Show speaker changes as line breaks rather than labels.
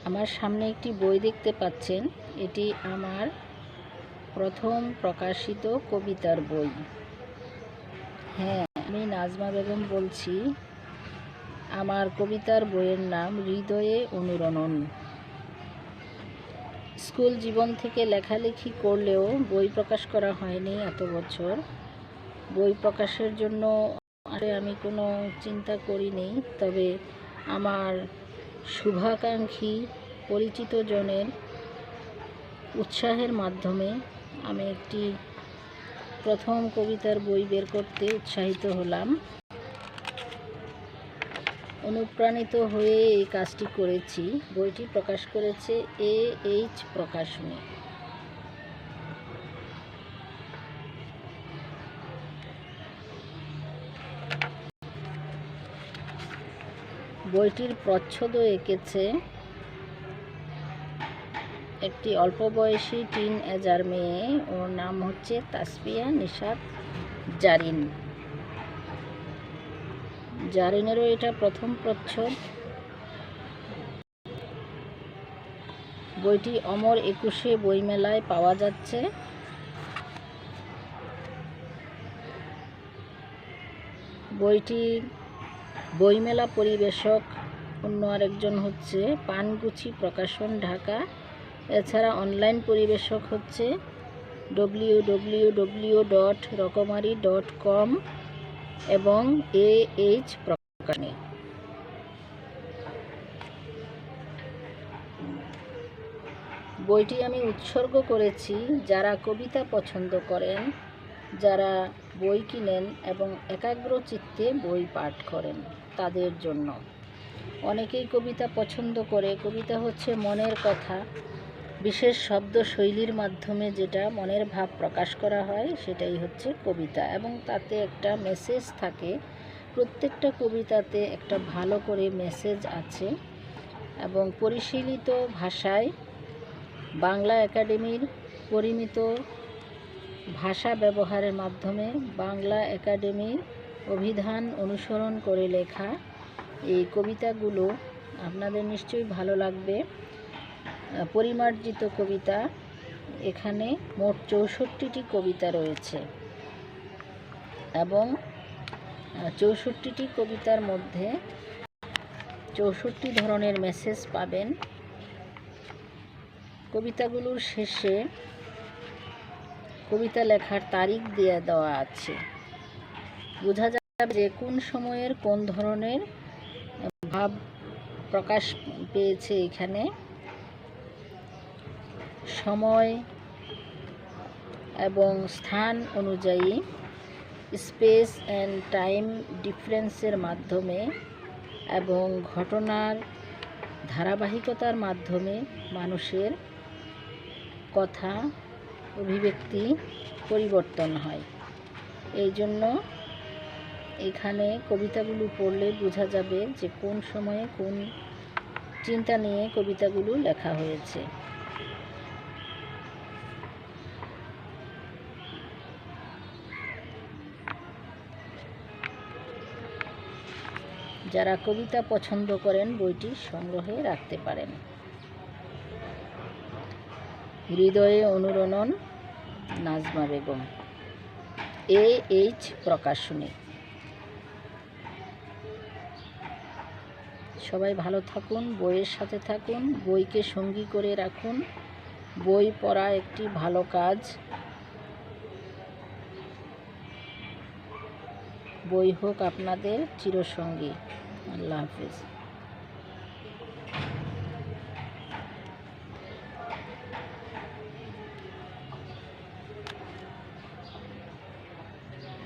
আমার সামনে একটি বই দেখতে পাচ্ছেন। এটি আমার প্রথম প্রকাশিত কবিতার বই। হ্যাঁ, আমি নাজমা বেগম বলছি। আমার কবিতার বইয়ের নাম হৃদয়ে অনুরণন। স্কুল জীবন থেকে লেখালেখি করলেও বই প্রকাশ করা হয়নি এত বছর। বই প্রকাশের জন্য আমি কোনো চিন্তা করিনি, তবে আমার শুভাকাঙ্ক্ষী পরিচিত জনের উৎসাহের মাধ্যমে আমি একটি প্রথম কবিতার বই বের করতে উৎসাহিত হলাম। অনুপ্রাণিত হয়ে এই কাজটি করেছি। বইটি প্রকাশ করেছে AH প্রকাশনী। বইটির প্রচ্ছদ এঁকেছে একটি অল্প বয়সী টিনএজার মেয়ে। ওর নাম হচ্ছে তাসফিয়া নিশাত জারিন। জারিনেরও এটা প্রথম প্রচ্ছদ। বইটি অমর 21 বইমেলায় পাওয়া যাচ্ছে। বইটির বইমেলা পরিবেশক অন্য আরেকজন হচ্ছে পানগুছি প্রকাশন, ঢাকা। এছাড়া অনলাইন পরিবেশক হচ্ছে www.rokomari.com এবং AH প্রকাশনী। বইটি আমি উৎসর্গ করেছি যারা কবিতা পছন্দ করেন, যারা বই কিনেন এবং একাগ্র চিত্তে বই পাঠ করেন তাদের জন্য। অনেকেই কবিতা পছন্দ করে। কবিতা হচ্ছে মনের কথা, বিশেষ শব্দ শৈলীর মাধ্যমে যেটা মনের ভাব প্রকাশ করা হয় সেটাই হচ্ছে কবিতা, এবং তাতে একটা মেসেজ থাকে। প্রত্যেকটা কবিতাতে একটা ভালো করে মেসেজ আছে, এবং পরিশীলিত ভাষায় বাংলা একাডেমির পরিমিত ভাষা ব্যবহারের মাধ্যমে বাংলা একাডেমির অভিধান অনুসরণ করে লেখা এই কবিতাগুলো আপনাদের নিশ্চয়ই ভালো লাগবে। পরিমার্জিত কবিতা। এখানে মোট 64টি কবিতা রয়েছে, এবং 64টি কবিতার মধ্যে 64 ধরনের মেসেজ পাবেন। কবিতাগুলোর শেষে কবিতা লেখার তারিখ দিয়ে দেওয়া আছে। বোঝা যাবে যে কোন সময়ের কোন ধরনের ভাব প্রকাশ পেয়েছে। এখানে সময় এবং স্থান অনুযায়ী স্পেস অ্যান্ড টাইম ডিফারেন্সের মাধ্যমে এবং ঘটনার ধারাবাহিকতার মাধ্যমে মানুষের কথা অভিব্যক্তি পরিবর্তন হয়। এই জন্য এখানে কবিতাগুলো পড়লে বোঝা যাবে যে কোন সময়ে কোন চিন্তা নিয়ে কবিতাগুলো লেখা হয়েছে। যারা কবিতা পছন্দ করেন বইটি সংগ্রহে রাখতে পারেন। হৃদয়ে অনুরণন, নাজমা বেগম, AH প্রকাশনী। সবাই ভালো থাকুন, বইয়ের সাথে থাকুন, বইকে সঙ্গী করে রাখুন। বই পড়া একটি ভালো কাজ। বই হোক আপনাদের চিরসঙ্গী। আল্লাহ হাফেজ।